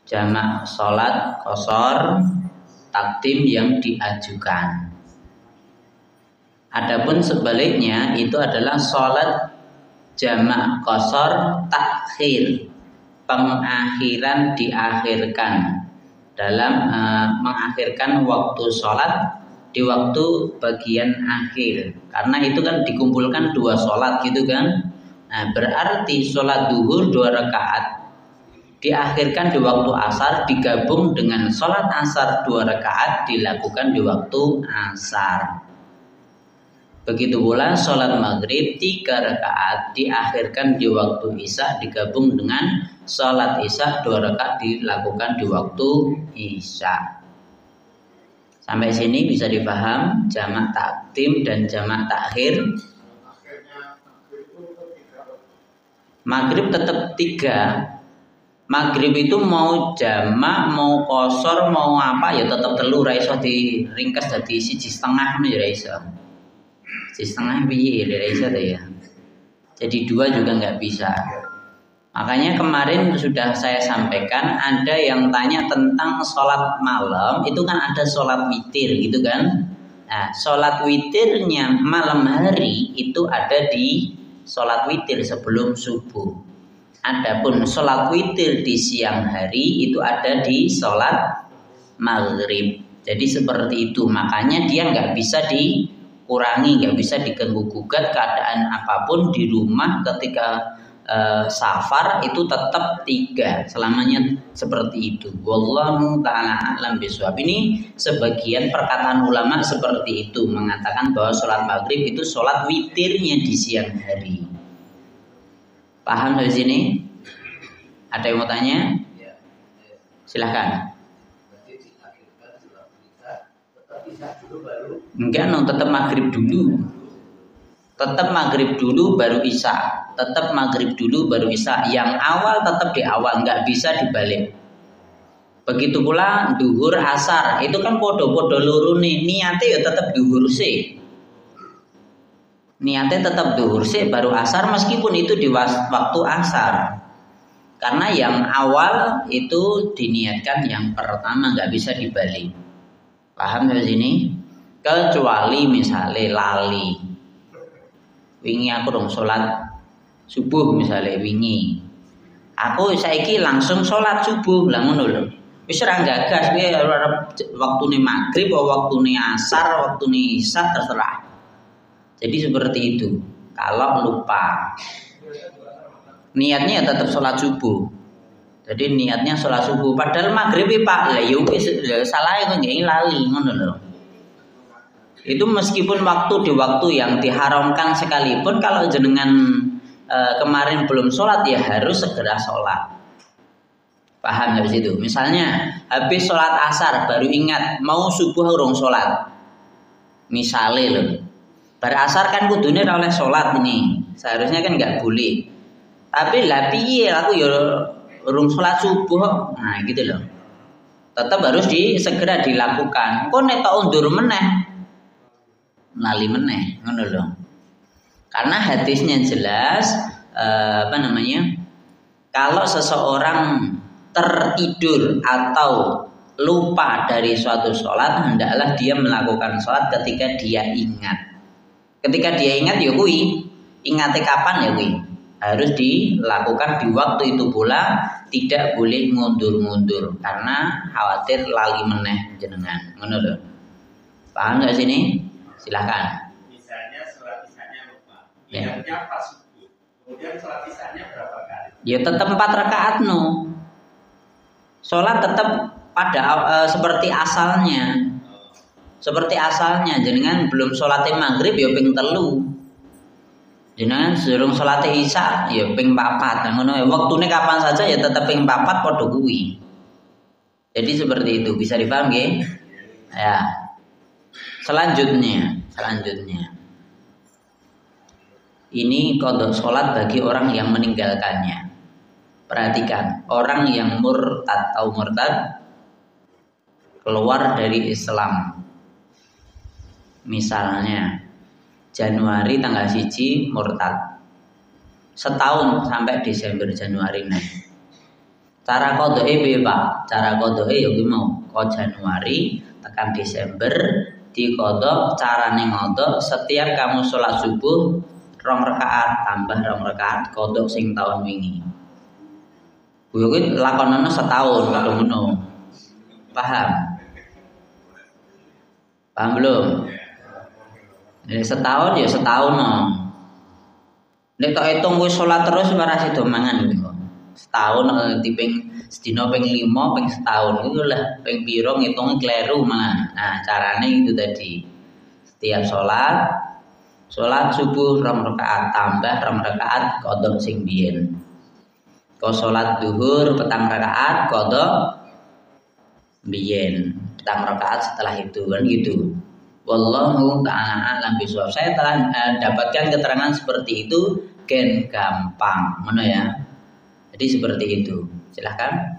jamak sholat qashar takdim yang diajukan. Adapun sebaliknya itu adalah sholat jamak qashar takhir, pengakhiran diakhirkan dalam mengakhirkan waktu sholat di waktu bagian akhir, karena itu kan dikumpulkan dua sholat gitu kan. Nah, berarti sholat duhur 2 rakaat diakhirkan di waktu asar digabung dengan sholat asar 2 rakaat dilakukan di waktu asar. Begitu pula sholat maghrib 3 rakaat diakhirkan di waktu isya digabung dengan sholat isya 2 rakaat dilakukan di waktu isya. Sampai sini bisa dipaham jamak takdim dan jamak takhir. Maghrib tetap 3. Maghrib itu mau jamak, mau qashar, mau apa ya tetap telu, ra iso diringkas dadi 1,5 ya ra iso. 1,5 piye ra iso ya. Jadi 2 juga nggak bisa. Makanya kemarin sudah saya sampaikan, ada yang tanya tentang sholat malam, itu kan ada sholat witir gitu kan. Nah, sholat witirnya malam hari itu ada di sholat witir sebelum subuh. Adapun sholat witir di siang hari itu ada di sholat maghrib. Jadi seperti itu, makanya dia nggak bisa dikurangi, nggak bisa diganggu gugat keadaan apapun di rumah ketika safar itu tetap 3 selamanya seperti itu. Wallahu ta'ala a'lam bishawab. Ini sebagian perkataan ulama seperti itu, mengatakan bahwa sholat maghrib itu sholat witirnya di siang hari. Paham dari sini? Ada yang mau tanya? Silahkan. Enggak, tetap maghrib dulu. Tetap maghrib dulu baru isya. Tetap maghrib dulu baru isya. Yang awal tetap di awal, nggak bisa dibalik. Begitu pula duhur asar, itu kan podo-podo loro nih. Niatnya ya tetap duhur sih. Niatnya tetap duhur sih baru asar, meskipun itu di waktu asar. Karena yang awal itu diniatkan yang pertama, nggak bisa dibalik. Paham dari sini? Kecuali misalnya lali. Wingi aku dong sholat subuh misalnya wingi. Aku saiki langsung sholat subuh lah ngono lho. Wis ora gagas piye waktune maghrib atau waktune asar, waktune isya terserah. Jadi seperti itu. Kalau lupa, niatnya tetap sholat subuh. Jadi niatnya sholat subuh. Padahal maghrib Pak, lah yo wis salah itu nggih lali ngono lho. Itu meskipun di waktu yang diharamkan sekalipun, kalau jenengan kemarin belum sholat ya harus segera sholat. Paham dari situ? Misalnya habis sholat asar baru ingat mau subuh urung sholat. Misalnya loh, bar asar kan kudunya oleh sholat ini, seharusnya kan nggak boleh. Tapi lah piye aku ya urung sholat subuh, nah gitu loh. Tetap harus segera dilakukan. Kok nek tak undur meneh, lali meneh, ngono lho. Karena hadisnya jelas, kalau seseorang tertidur atau lupa dari suatu sholat, hendaklah dia melakukan sholat ketika dia ingat. Ketika dia ingat ya kuwi, ingatnya kapan ya kuwi, harus dilakukan di waktu itu pula, tidak boleh mundur-mundur karena khawatir lali meneh jenengan, ngono lho. Paham nggak sini? Silahkan. Misalnya sholat isya-nya lupa, niatnya pas subuh, kemudian sholat isya-nya berapa kali? Ya tetap 4 rakaat no. Sholat tetap pada seperti asalnya. Seperti asalnya, jenengan belum sholat maghrib ya ping 3. Jenengan durung sholat isya ya ping 4. Nah ngono waktune kapan saja ya tetap ping 4 padha kuwi. Jadi seperti itu, bisa dipaham nggih? Ya. Selanjutnya, ini qada sholat bagi orang yang meninggalkannya. Perhatikan, orang yang murtad atau murtad keluar dari Islam. Misalnya Januari tanggal 1 murtad, setahun sampai Desember Januari nih. Cara kodoke piye Pak? Cara kodoke ya kuwi mau ko Januari tekan Desember dikodok. Carane ngodok setiap kamu sholat subuh 2 rakaat tambah 2 rakaat kodok sing tahun wingi. Kuwi kuwi lakonane setahun kalau ngono. Paham? Paham belum? Setahun ya setahun no. Nek tok hitung wis sholat terus ora sido mangan gitu. Setahun diping sedina ping 5 ping setahun itu lah ping piro ngitungnya kleru malah. Nah caranya itu tadi setiap sholat subuh 2 rakaat tambah 2 rakaat kodok sing biyen. Kau sholat duhur 4 rakaat kodok biyen 4 rakaat setelah itu kan gitu. Wallahu ta'ala alam bisawab. Saya telah dapatkan keterangan seperti itu gen gampang mana ya. Jadi seperti itu. Silahkan.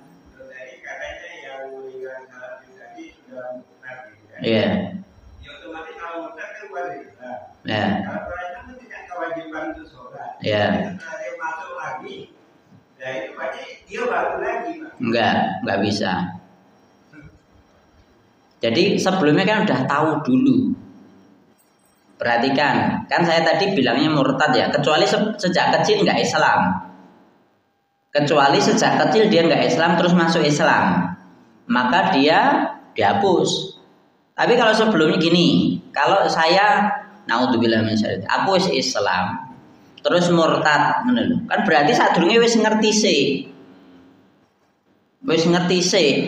Katanya yang meninggal tadi sudah mati. Iya. Ya otomatis kalau murtad kan wanita. Ya. Kalau wanita kan tidak kewajiban untuk sholat. Ya. Setelah dia masuk lagi, ya itu berarti dia baru lagi. Enggak bisa. Jadi sebelumnya kan udah tahu dulu. Perhatikan, kan saya tadi bilangnya murtad ya, kecuali sejak kecil nggak Islam. Kecuali sejak kecil dia nggak Islam terus masuk Islam, maka dia dihapus. Tapi kalau sebelumnya gini, kalau saya naudzubillah min dzalik, aku wis Islam terus murtad, kan berarti sadurunge wis ngerti sih.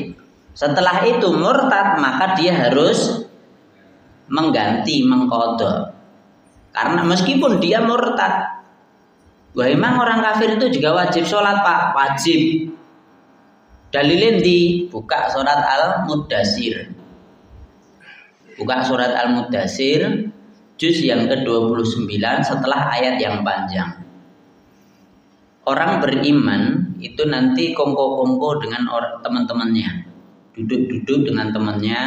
Setelah itu murtad, maka dia harus mengganti, mengqadha. Karena meskipun dia murtad, wah emang orang kafir itu juga wajib sholat Pak, wajib. Dalilin di buka surat Al-Mudaththir. Buka surat Al-Mudaththir juz yang ke-29 setelah ayat yang panjang. Orang beriman itu nanti kongko-kongko dengan teman-temannya. Duduk-duduk dengan temannya,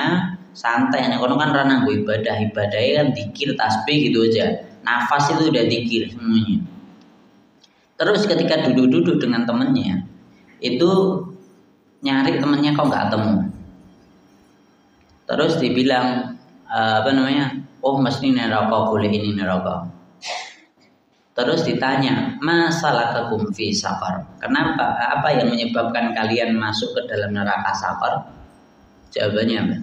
santai. Hanya kono kan ranah ibadahnya kan zikir, tasbih gitu aja. Nafas itu udah zikir semuanya. Terus ketika duduk-duduk dengan temannya, itu nyari temannya kok nggak temu. Terus dibilang oh mesti neraka, boleh ini neraka. Terus ditanya, masalakakum fi saqar? Kenapa? Apa yang menyebabkan kalian masuk ke dalam neraka saqar? Jawabannya apa?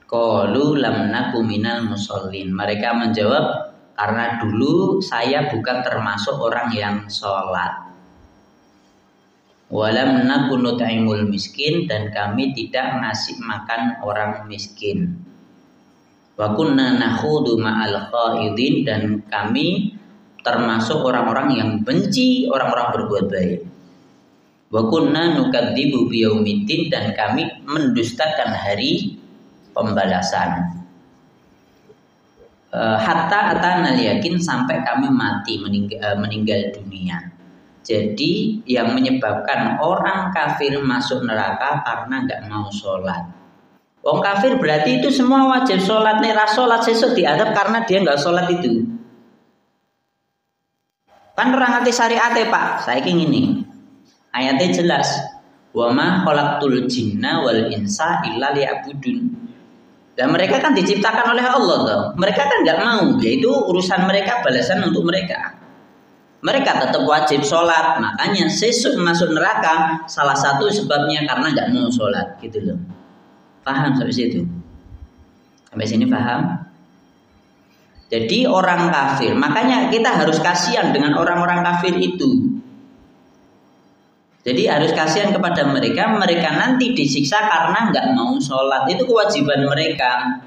Qalu lam naku minal musallin. Mereka menjawab, karena dulu saya bukan termasuk orang yang sholat. Walam naku nut'imul miskin, dan kami tidak ngasih makan orang miskin. Wa kunna nakhudu ma'al khaidin, dan kami termasuk orang-orang yang benci orang-orang berbuat baik. Wa kunna nukadzibu biyaumiddin, dan kami mendustakan hari pembalasan. Hatta atana yakin, sampai kami mati meninggal dunia. Jadi yang menyebabkan orang kafir masuk neraka karena nggak mau sholat. Wong kafir berarti itu semua wajib sholat. Nek ra sholat sesuk diadab karena dia nggak sholat itu. Kan orang ngerti syariate Pak. Saiki ngene. Ayatnya jelas. Wa ma khalaqtul jinna wal insa illa liya'budun. Dan mereka kan diciptakan oleh Allah toh. Mereka kan nggak mau, yaitu urusan mereka, balasan untuk mereka. Mereka tetap wajib sholat, makanya sesuk masuk neraka salah satu sebabnya karena nggak mau sholat, gitu loh. Paham sampai situ? Sampai sini paham? Jadi orang kafir, makanya kita harus kasihan dengan orang-orang kafir itu. Jadi harus kasihan kepada mereka, mereka nanti disiksa karena nggak mau sholat, itu kewajiban mereka.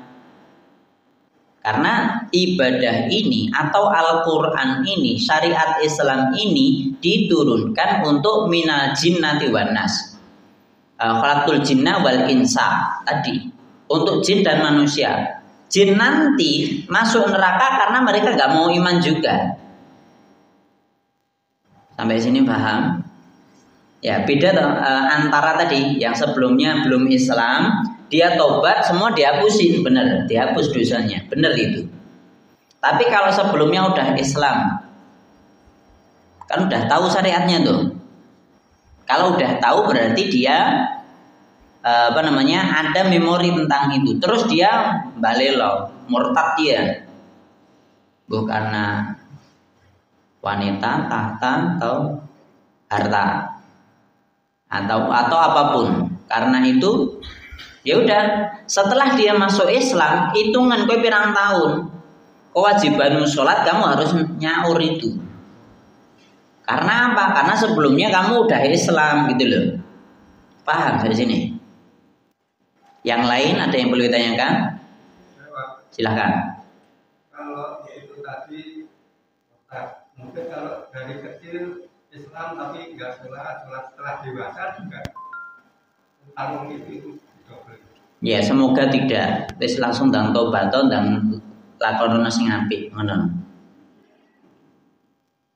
Karena ibadah ini atau Al-Quran ini, syariat Islam ini diturunkan untuk minal jinnati wan nas. Khalaqtul jinna wal insa tadi, untuk jin dan manusia. Jin nanti masuk neraka karena mereka nggak mau iman juga. Sampai sini paham? Ya beda antara tadi yang sebelumnya belum Islam, dia tobat semua dihapusin, benar, dihapus dosanya, benar itu. Tapi kalau sebelumnya udah Islam, kan udah tahu syariatnya tuh. Kalau udah tahu berarti dia ada memori tentang itu. Terus dia balelo, murtad dia. Bukan karena wanita, tahta atau harta atau apapun. Karena itu ya udah, setelah dia masuk Islam, hitungan kowe pirang tahun. Kewajiban sholat kamu harus nyaur itu. Karena apa? Karena sebelumnya kamu udah Islam gitu loh. Paham dari sini? Yang lain ada yang perlu ditanyakan? Silahkan. Kalau itu tadi, mungkin kalau dari kecil Islam tapi nggak sholat setelah dewasa juga tanggung itu double. Ya semoga tidak. Wis langsung ndang tobat dan lakonono sing apik ngono.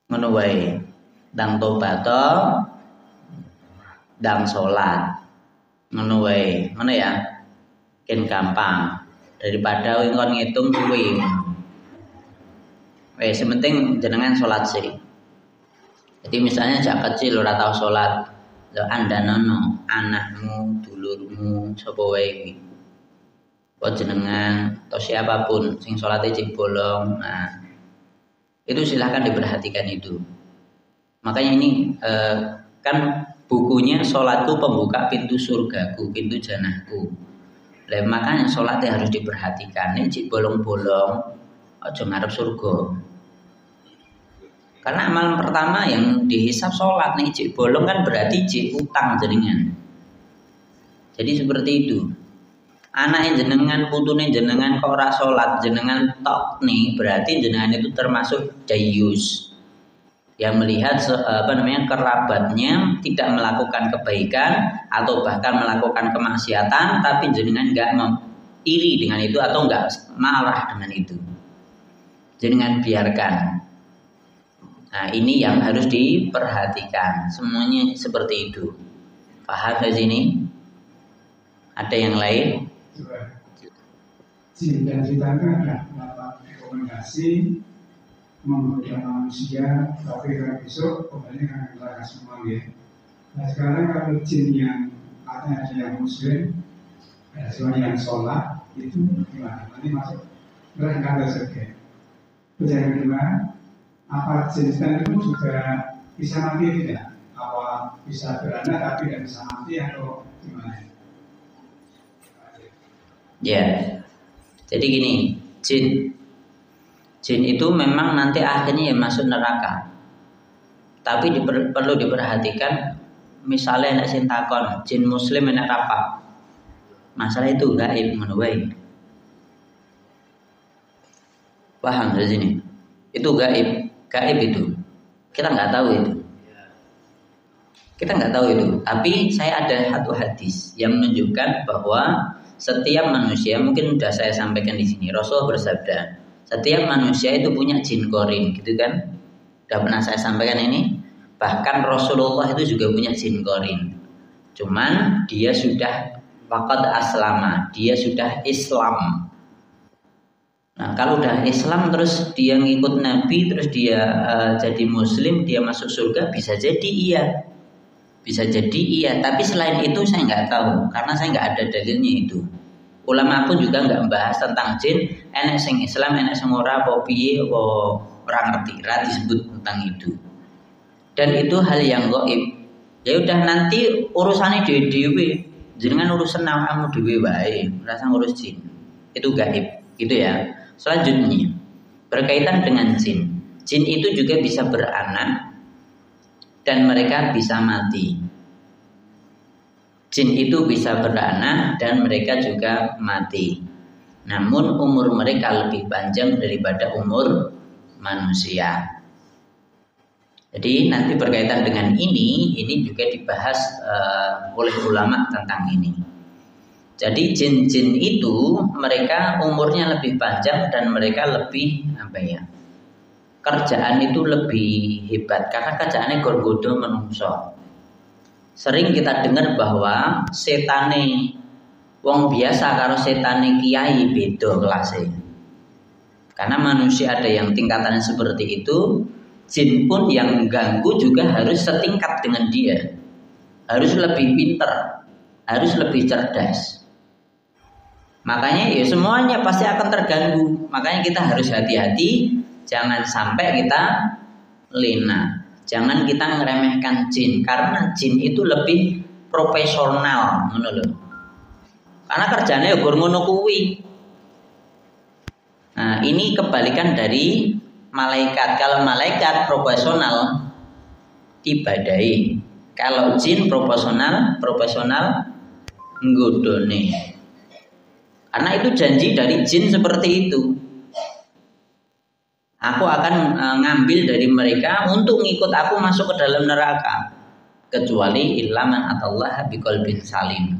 Ngono wae. Ndang tobat ndang salat. Ngono wae. Ngono ya. Ken gampang daripada kon ngitung kuwi. Wes penting jenengan salat sih. Jadi misalnya sejak kecil ora tau salat, lho andanono anakmu, dulurmu, sapa wae iki. Jenengan atau siapapun sing salate cek bolong. Nah, itu silahkan diperhatikan itu. Makanya ini kan bukunya Sholatku Pembuka Pintu Surgaku, Pintu Jannahku. Makanya sholatnya harus diperhatikan. Ini cek bolong-bolong, aja ngarep surga. Karena amalan pertama yang dihisab sholat nih cek bolong kan berarti cek utang jaringan. Jadi seperti itu. Anak jenengan, putune jenengan kok ora sholat, jenengan tok nih berarti jenengan itu termasuk jayus yang melihat kerabatnya tidak melakukan kebaikan atau bahkan melakukan kemaksiatan, tapi jenengan nggak iri dengan itu atau nggak marah dengan itu, jenengan biarkan. Nah ini yang harus diperhatikan, semuanya seperti itu. Paham di sini? Ada yang lain? Jin dan setan ada dapat rekomendasi menggoda manusia, tapi kan besok kembali akan neraka semua ya. Nah sekarang kalau jin yang ada yang muslim, ada yang sholat, itu gimana? Nanti masuk neraka atau surga? Berjalan gimana? Apa jin setan itu juga bisa mati tidak? Apa bisa beranak tapi tidak bisa mati atau gimana? Ya, jadi gini, jin itu memang nanti akhirnya ya masuk neraka. Tapi perlu diperhatikan, misalnya nek sing takon, jin muslim enak apa? Masalah itu gaib ngono wae. Paham dari sini? Itu gaib itu. Kita nggak tahu itu. Kita nggak tahu itu. Tapi saya ada satu hadis yang menunjukkan bahwa setiap manusia, mungkin sudah saya sampaikan di sini, Rasul bersabda, setiap manusia itu punya jin korin, gitu kan? Sudah pernah saya sampaikan ini. Bahkan Rasulullah itu juga punya jin korin. Cuman dia sudah faqad aslama, dia sudah Islam. Nah kalau udah Islam terus dia ngikut Nabi, terus dia jadi Muslim, dia masuk surga, bisa jadi iya. Bisa jadi iya, tapi selain itu saya nggak tahu, karena saya nggak ada dalilnya itu. Ulama pun juga nggak membahas tentang jin, enek sing Islam, enek sing ora, apa piye, apa ora ngerti, ora disebut tentang itu. Dan itu hal yang gaib. Ya udah nanti urusannya dewe-dewe, jenengan urusan awakmu dhewe wae, ora ngurus jin. Itu gaib, gitu ya. Selanjutnya berkaitan dengan jin. Jin itu juga bisa beranak dan mereka bisa mati. Jin itu bisa beranak dan mereka juga mati. Namun umur mereka lebih panjang daripada umur manusia. Jadi nanti berkaitan dengan ini juga dibahas oleh ulama tentang ini. Jadi jin-jin itu mereka umurnya lebih panjang dan mereka lebih kerjaan itu lebih hebat karena kerjaannya gorgodo menungso. Sering kita dengar bahwa setane wong biasa karo setane kiai beda kelasnya. Karena manusia ada yang tingkatannya seperti itu, jin pun yang ganggu juga harus setingkat dengan dia. harus lebih pinter, harus lebih cerdas. Makanya ya semuanya pasti akan terganggu. Makanya kita harus hati-hati, jangan sampai kita lena. Jangan kita ngeremehkan jin, karena jin itu lebih profesional, ngono lho. Karena kerjanya ya gur ngono kuwi. Nah, ini kebalikan dari malaikat. Kalau malaikat profesional ibadai. Kalau jin profesional nggodone. Karena itu janji dari jin seperti itu. Aku akan ngambil dari mereka untuk ngikut aku masuk ke dalam neraka. Kecuali illa man atallaha biqalbin salim.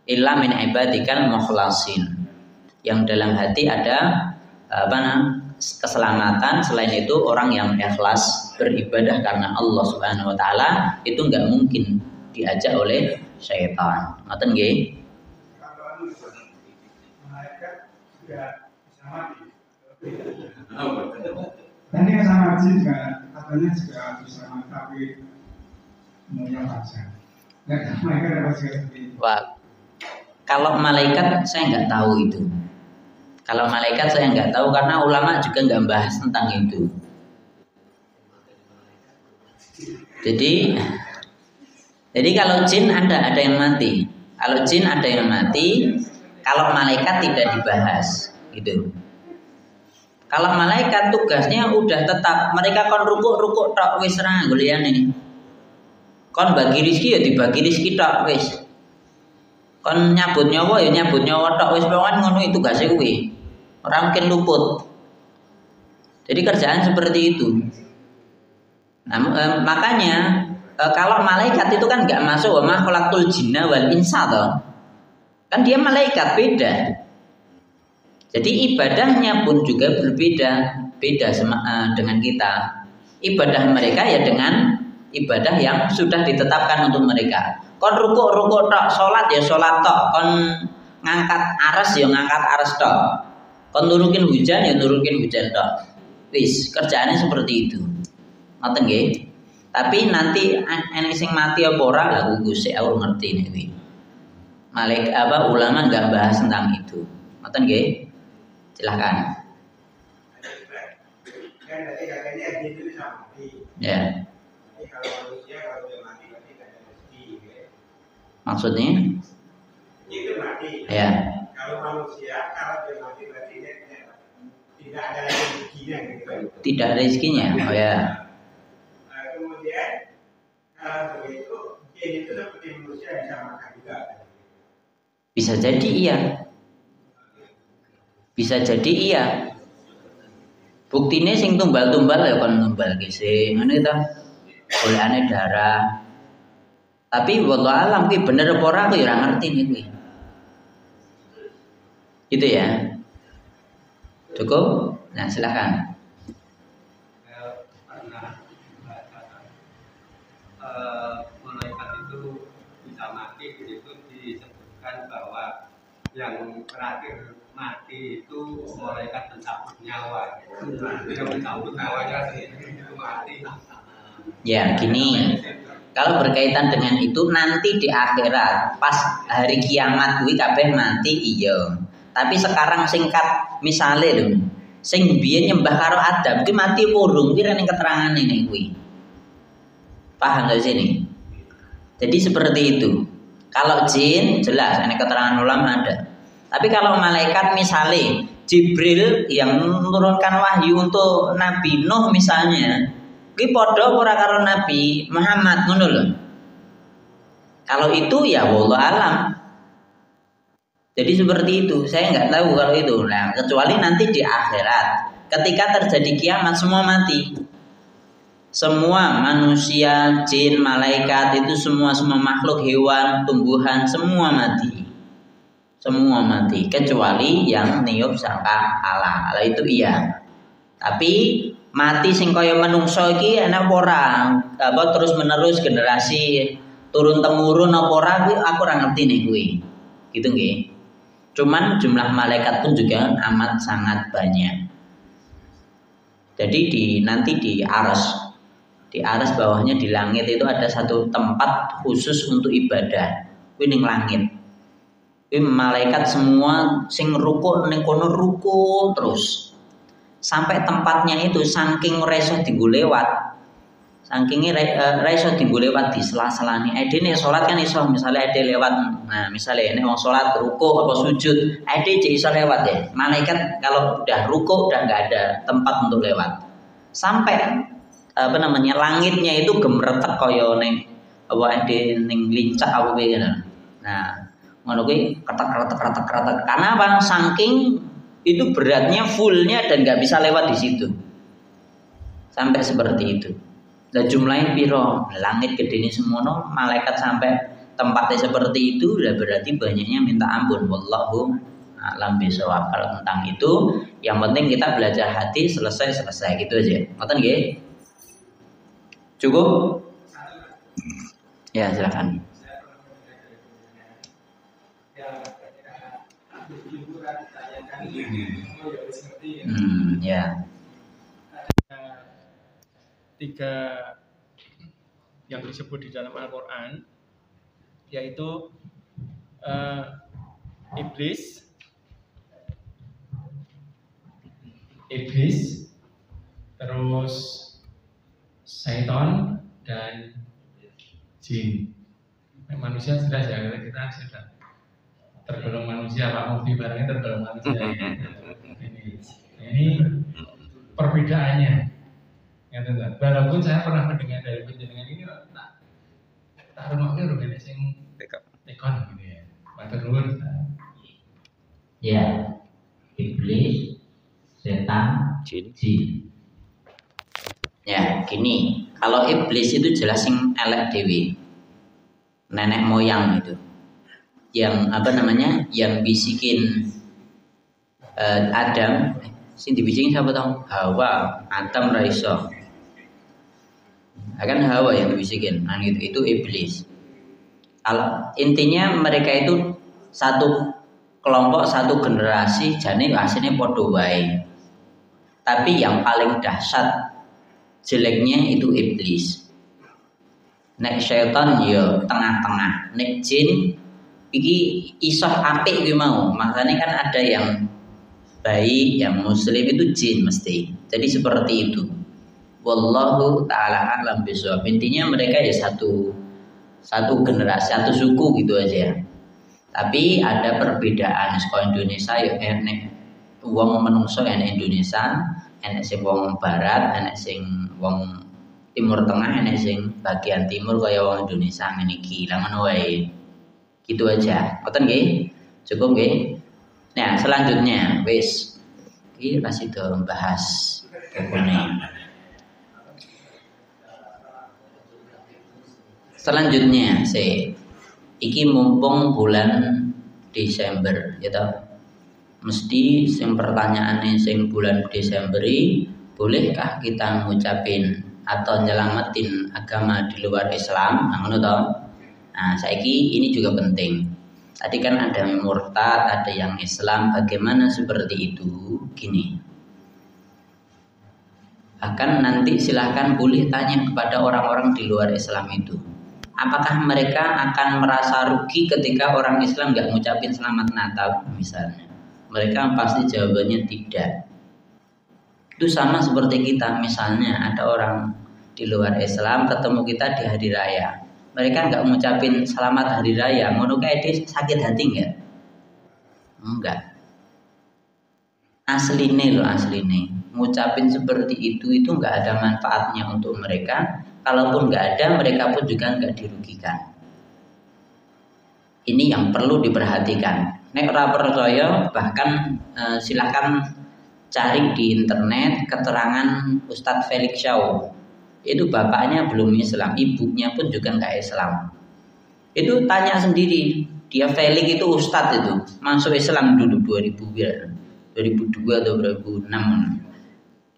Illa min ibadikal mukhlasin. Yang dalam hati ada keselamatan. Selain itu orang yang ikhlas beribadah karena Allah Subhanahu wa taala itu enggak mungkin diajak oleh syaitan. Ngoten nggih? Malaikat juga bisa mati. Tadi yang sama jin juga katanya juga bisa mati, tapi umumnya saja. Malaikat apa sih seperti itu? Wah, kalau malaikat saya nggak tahu itu. Kalau malaikat saya nggak tahu karena ulama juga nggak bahas tentang itu. Jadi kalau jin ada yang mati. Kalau jin ada yang mati, kalau malaikat tidak dibahas, gitu. Kalau malaikat tugasnya udah tetap, mereka kon rukuk tok wis ra goliyane. Kon bagi rezeki ya dibagi rezeki tok wis. Kon nyabut nyawa ya nyabut nyawa tok wis pokoke ngono itu tugasé kuwi. Ora mungkin luput. Jadi kerjaan seperti itu. Nah, makanya kalau malaikat itu kan nggak masuk wa ma khalaqtul jinna wal insa toh. Kan dia malaikat beda. Jadi ibadahnya pun juga beda dengan kita. Ibadah mereka ya dengan ibadah yang sudah ditetapkan untuk mereka. Kon rukuk tok, salat ya salat tok, kon ngangkat aras ya ngangkat aras tok. Kon nurukin hujan ya nurukin hujan tok. Wis, kerjaannya seperti itu. Ngoten nggih. Tapi nanti enek sing mati apa ora lah Gusti aku ngerti niki. Malaikat ulama enggak bahas tentang itu. Ngoten nggih. Silahkan. Kan tadi katanya itu bisa mati. Ya. Jadi kalau manusia kalau dia mati berarti tidak ada rezeki. Ya. Maksudnya? Itu mati. Ya. Kalau manusia kalau dia mati berarti dia tidak ada rezekinya gitu. Tidak ada rezekinya. Oh ya. Nah, kemudian kalau begitu jin itu seperti manusia bisa makan juga. Bisa jadi iya. Bisa jadi iya. Buktine sing tumbal-tumbal ya kon tumbal sing ngene ta. Golekane darah. Tapi wallahu alam ki bener apa ora aku ya ora ngerti niki. Gitu ya. Cukup? Nah, silakan. Malaikat itu bisa mati itu disebutkan bahwa yang terakhir mati itu malaikat pencabut nyawa. Yang mencabut nyawanya itu mati. Ya, gini. Kalau berkaitan dengan itu nanti di akhirat pas hari kiamat kuwi kabeh mati iya. Tapi sekarang singkat misale lho. Sing biyen nyembah karo Adam kuwi mati purung ki ning keterangan ini kuwi. Paham enggak sini? Jadi seperti itu. Kalau jin jelas ini keterangan ulama ada. Tapi kalau malaikat misalnya Jibril yang menurunkan wahyu untuk Nabi Nuh misalnya, ki padha ora karo Nabi Muhammad ngono lho. Kalau itu ya wallahu alam. Jadi seperti itu. Saya nggak tahu kalau itu. Nah, kecuali nanti di akhirat ketika terjadi kiamat semua mati. Semua manusia, jin, malaikat itu semua makhluk hewan, tumbuhan semua mati. Semua mati kecuali yang niup sangka Allah. Allah itu iya. Tapi mati sing kaya menungso iki ana ora? Apa terus menerus generasi turun temurun apa ora kuwi aku ora ngerti nih kuwi. Gitu nggih. Cuman jumlah malaikat pun juga amat sangat banyak. Jadi nanti di arsy Di atas bawahnya di langit itu ada satu tempat khusus untuk ibadah. Kuwi ning langit. Kuwi malaikat semua sing ruku ning kono ruku terus. Sampai tempatnya itu saking ora iso dienggo lewat. Saking ora iso dienggo lewat di sela-selane. Dene salat kan iso, misalnya ade lewat. Nah, misalnya ini wong salat ruku apa sujud, ade iso lewat ya. Malaikat kalau udah ruku udah enggak ada tempat untuk lewat. Sampai langitnya itu gemretek kaya ning apa ade ning lincah apa piye ngono. Nah, ngono kuwi kretek. Karena apa? Saking itu beratnya fullnya dan nggak bisa lewat di situ. Sampai seperti itu. Dan jumlahnya piro? Langit gedene semono, malaikat sampai tempatnya seperti itu, lah berarti banyaknya minta ampun. Wallahu a'lam bishawab. Kalau tentang itu, yang penting kita belajar hati selesai gitu aja. Ngoten nggih? Cukup? Ya, silakan. Ya. Tiga yang disebut di dalam Al-Quran, yaitu iblis, terus syaitan dan jin. Manusia jelas ya, kita sudah tergolong manusia, Pak Mufti barangnya tergolong manusia. Ini perbedaannya. Ya, walaupun saya pernah mendengar dari penjenengan ini tak rumahnya udah sing tekon gitu ya. Matur nuwun. Ya, iblis, setan, jin. Ya, gini, kalau iblis itu jelas sing elek dewi, nenek moyang itu, yang yang bisikin Adam, sing dibisikin siapa tahu? Hawa, Adam raiso. Akan Hawa yang dibisikin, nah itu iblis. Kalau intinya mereka itu satu kelompok, satu generasi, jane aslinya podo wae. Tapi yang paling dahsyat jeleknya itu iblis. Nek syaitan ya tengah-tengah, nek jin iki iso apik kuwi mau. Makanya kan ada yang baik, yang muslim itu jin mesti. Jadi seperti itu. Wallahu ta'ala a'lam bishawab. Intinya mereka ya satu generasi, satu suku gitu aja. Tapi ada perbedaan. Sekolah Indonesia ya enek wong menungso enek Indonesia, enek sing wong barat, enek sing wong timur tengah, enek sing bagian timur kaya wong Indonesia ngene iki. Lah ngono wae. Gitu aja. Ngoten nggih? Cukup nggih? Nah, selanjutnya wis iki masih do bahas kene. Selanjutnya iki mumpung bulan Desember ya toh. Mesti sing pertanyaane sing bulan Desemberi, bolehkah kita ngucapin atau nyelamatin agama di luar Islam? Ngono toh. Nah, saiki ini juga penting. Tadi kan ada murtad, ada yang Islam, bagaimana seperti itu? Gini. Bahkan nanti silahkan boleh tanya kepada orang-orang di luar Islam itu. Apakah mereka akan merasa rugi ketika orang Islam nggak ngucapin selamat Natal misalnya? Mereka pasti jawabannya tidak. Itu sama seperti kita, misalnya ada orang di luar Islam ketemu kita di hari raya. Mereka nggak ngucapin selamat hari raya, ngono kayak dia sakit hati nggak? Enggak. Asline ngucapin seperti itu nggak ada manfaatnya untuk mereka. Kalaupun nggak ada, mereka pun juga nggak dirugikan. Ini yang perlu diperhatikan. Nek ora percaya, bahkan silahkan cari di internet keterangan Ustadz Felix Shaw. Itu bapaknya belum Islam, ibunya pun juga nggak Islam. Itu tanya sendiri. Dia Felix itu Ustadz itu masuk Islam dulu 2002 atau 2006.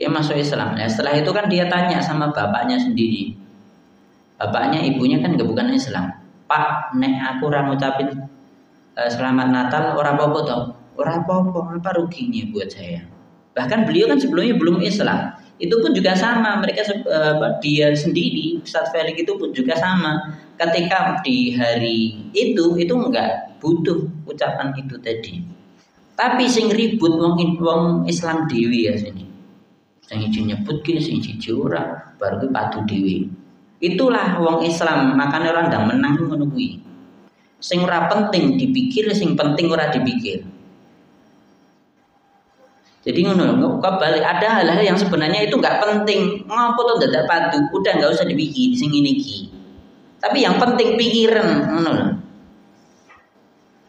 Dia masuk Islam. Nah, setelah itu kan dia tanya sama bapaknya sendiri. Bapaknya, ibunya kan bukan Islam. Pak, nek aku ora ngucapin selamat Natal, ora apa-apa toh? Ora apa-apa, apa ruginya buat saya? Bahkan beliau kan sebelumnya belum Islam. Itu pun juga sama, mereka dia sendiri, Ustadz Felix itu pun juga sama. Ketika di hari itu enggak butuh ucapan itu tadi. Tapi sing ribut wong Islam dewi ya sini. Sing iki nyebut ki sing siji ora, baru ki padu dewi. Itulah wong Islam, makanya orang ndang menang ngono kuwi. Sing ora penting dipikir, sing penting ora dipikir. Jadi ngono, kebalik ada hal-hal yang sebenarnya itu nggak penting. Ngopo to dadak padu, udah nggak usah dipikir sing ini ki. Tapi yang penting pikiran, ngono.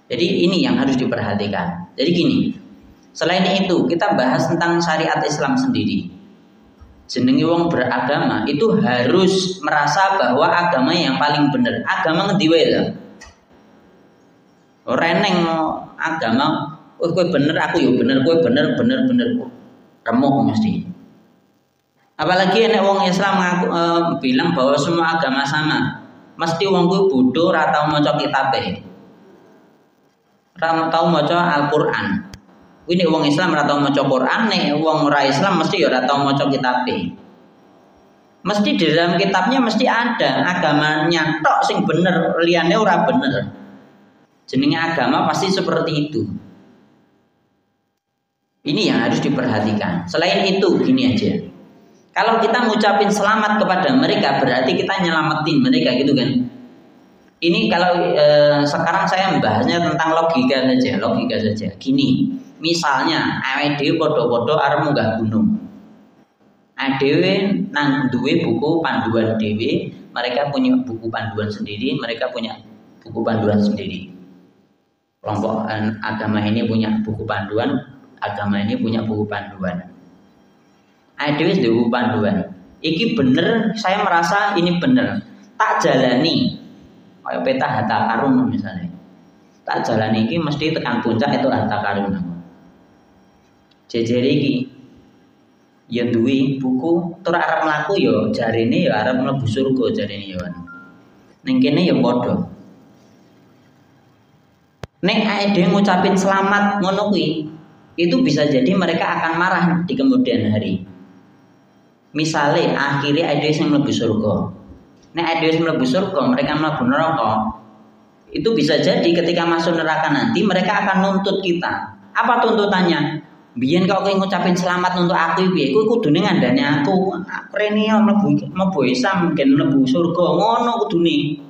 Jadi ini yang harus diperhatikan. Jadi gini, selain itu kita bahas tentang syariat Islam sendiri. Jenenge wong beragama itu harus merasa bahwa agama yang paling benar. Agama ngendi wae lho. Ora neng agama kowe bener, aku yo bener, kowe bener. Remuk mesti. Apalagi nek wong Islam bilang bahwa semua agama sama. Mesti wong kuwi bodoh ora tau maca kitabe. Ora tau maca Al-Qur'an. Kuwi nek wong Islam ora tau maca Qur'an, nek wong ora Islam mesti yo ora tau maca kitabe. Mesti di dalam kitabnya mesti ada agamanya tok sing bener, liyane ora bener. Jenenge agama pasti seperti itu. Ini yang harus diperhatikan. Selain itu gini aja. Kalau kita ngucapin selamat kepada mereka berarti kita nyelamatin mereka gitu kan. Ini kalau sekarang saya membahasnya tentang logika saja. Gini, misalnya awake dhewe padha-padha arep munggah gunung. Dhewe nang duwe buku panduan dhewe, mereka punya buku panduan sendiri, mereka punya buku panduan sendiri. Kelompok agama ini punya buku panduan, agama ini punya buku panduan. Dhewe duwe buku panduan. Iki bener, saya merasa ini bener. Tak jalani. Kayak peta harta karun misalnya. Tak jalani iki mesti tekan puncak itu harta karun. Jejer iki ya duwe buku tur arep mlaku ya jarine ya arep mlebu surga jarine ya. Ning kene ya padha. Nek dhewe ngucapin selamat ngono kuwi, itu bisa jadi mereka akan marah di kemudian hari. Misalnya akhirnya ada yang mlebu surga. Nek ada yang mlebu surga, mereka mlebu neraka. Itu bisa jadi ketika masuk neraka nanti mereka akan nuntut kita. Apa tuntutannya? Biyen kok kowe ngucapin selamat untuk aku piye? Kowe kudune ngandani aku. Rene yo mlebu Islam gen mlebu surga. Ngono kudune.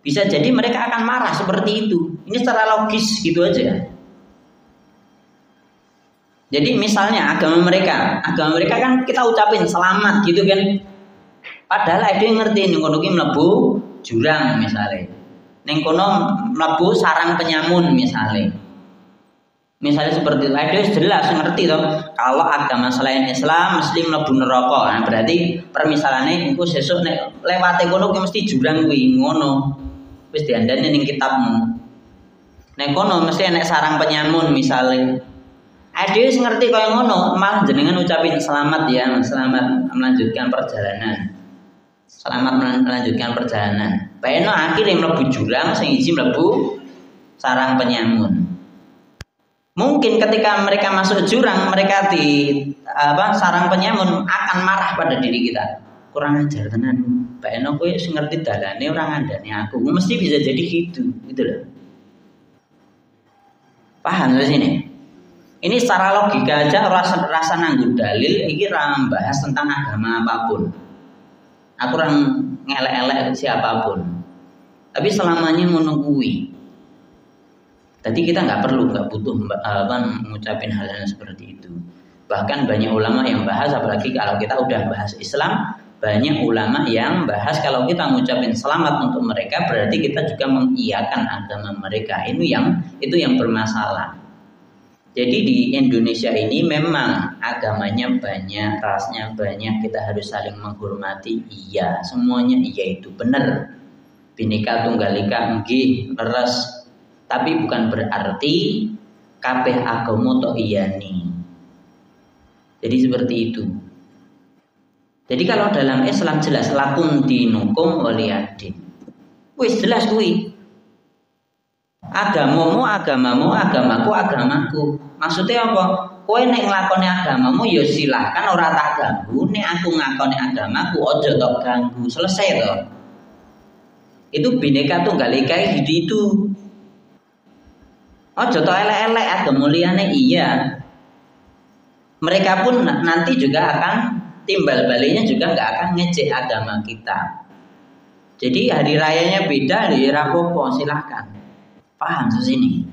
Bisa jadi mereka akan marah seperti itu. Ini secara logis gitu aja. Jadi misalnya agama mereka kan kita ucapin selamat gitu kan. Padahal ada yang ngerti ning kono ki mlebu jurang misalnya. Ning kono mlebu sarang penyamun misalnya. Misalnya seperti itu, ada jelas ngerti toh. Kalau agama selain Islam mesti mlebu neraka. Nah, berarti permisalannya iku sesuk nek lewate kono ki mesti jurang kuwi ngono. Wis diandani ning kitabmu. Nek kono mesti enek sarang penyamun misalnya. Ade wis ngerti kaya ngono, malah jenengan ucapin selamat ya, selamat melanjutkan perjalanan. Selamat melanjutkan perjalanan. Bayangno akhirnya mlebu jurang sing iji mlebu sarang penyamun. Mungkin ketika mereka masuk jurang, mereka sarang penyamun akan marah pada diri kita. Kurang ajar tenan. Bayangno kowe wis ngerti dalane ora ngandani aku. Mesti bisa jadi gitu loh. Paham wis ini? Ini secara logika aja rasa nanggung dalil iki ra membahas tentang agama apapun. Aku orang ngelek-elek siapapun. Tapi selamanya ngono kuwi. Jadi kita nggak butuh mengucapin hal-hal seperti itu. Bahkan banyak ulama yang bahas, apalagi kalau kita udah bahas Islam, banyak ulama yang bahas kalau kita ngucapin selamat untuk mereka berarti kita juga mengiyakan agama mereka. Itu yang bermasalah. Jadi di Indonesia ini memang agamanya banyak, rasnya banyak, kita harus saling menghormati. Iya, semuanya iya itu benar. Bhinneka Tunggal Ika nggih leres. Tapi bukan berarti kabeh agama tok iyani. Jadi seperti itu. Jadi kalau dalam Islam jelas lakum dinukum waliyadin. Wis jelas kuwi. Agamamu, agamamu, agamaku, agamaku. Maksudnya apa? kowe nek nglakoni agamamu ya silahkan ora tak ganggu, nek aku ngakoni agamaku aja tok ganggu, selesai to. Itu Bhinneka Tunggal Ika itu. Aja tok elek-elek agama liyane iya. Mereka pun nanti juga akan timbal baliknya juga nggak akan ngejek agama kita. Jadi hari rayanya beda, ya rapopo silahkan. Paham sini.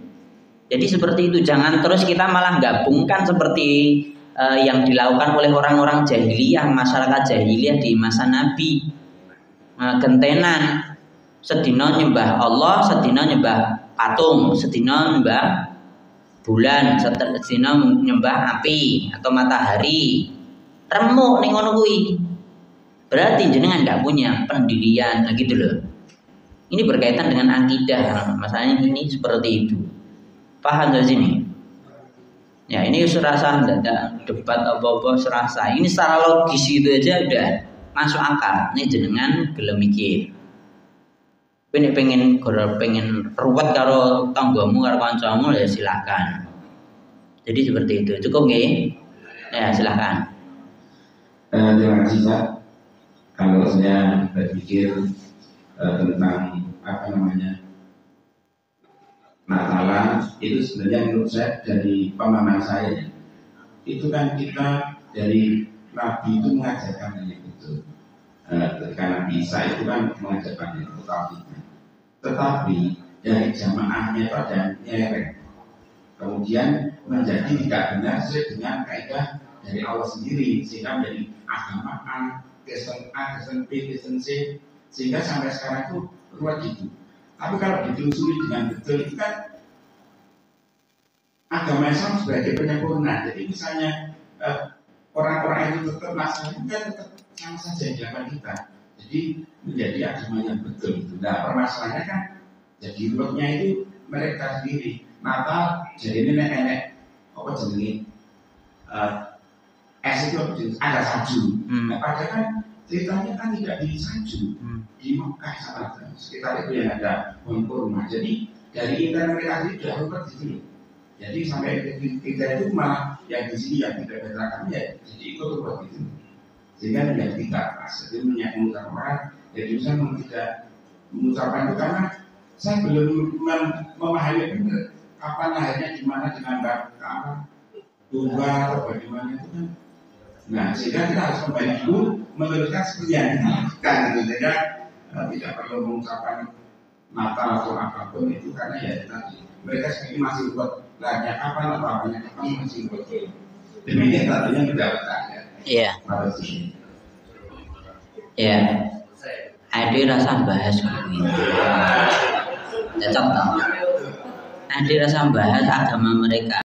Jadi seperti itu, jangan terus kita malah gabungkan seperti yang dilakukan oleh orang-orang jahiliyah, masyarakat jahiliyah di masa Nabi. Gentenan, sedina nyembah Allah, sedina nyembah patung, sedina nyembah bulan, sedina nyembah api atau matahari. Remuk ning ngono kuwi. Berarti jenengan enggak punya pendirian, gitu loh. Ini berkaitan dengan akidah, masalahnya ini seperti itu. Paham dari sini? Ya ini serasa tidak ada debat apa-apa serasa. Ini secara logis itu aja udah masuk akal. Ini jenengan gelem mikir. Ini pengen ruwet karo tanggamu karo kancamu ya silakan. Jadi seperti itu. Cukup nggih? Ya silakan. Terima kasih Pak. Kalau saya berpikir tentang Natalan itu sebenarnya menurut saya dari pemahaman saya itu kan kita dari Nabi itu mengajarkan ini betul. Ketika Nabi Isa itu kan mengajarkan itu tetapi dari jamaahnya itu ada nyereng, kemudian menjadi tidak benar sesuai dengan kaidah dari Allah sendiri sehingga menjadi agama A, Kristen A, Kristen B, Kristen C sehingga sampai sekarang itu ruwet gitu. Tapi kalau ditelusuri dengan betul itu kan agama Islam sebagai penyempurna. Jadi misalnya orang-orang itu tetap melaksanakan kan tetap sama saja di hadapan kita. Jadi menjadi agama yang betul itu. Nah permasalahannya kan jadi ruwetnya itu mereka sendiri. Natal jadi ini nenek apa jenenge es itu ada salju. Nah, padahal kan ceritanya kan tidak di salju di Mekah sama sekitar itu yang ada pohon kurma. Jadi dari internet mereka sendiri sudah ruwet gitu. Jadi sampai kita itu malah yang di sini yang tidak berlaku ya jadi ikut ruwet gitu. Sehingga tidak kita pas. Jadi mengucapkan orang jadi saya tidak mengucapkan itu karena saya belum memahami benar kapan lahirnya di mana dengan apa domba atau bagaimana itu kan. Nah sehingga kita harus kembali dulu meneruskan seperti yang kita lakukan gitu. Sehingga tidak perlu mengucapkan Natal atau apapun itu karena ya tadi mereka sekarang masih buat lahirnya kapan atau apanya kapan masih buat demikian tadinya tidak bertanya. Iya. Iya. Ade rasa bahas ini. Cocok dong. Ade rasa bahas agama mereka.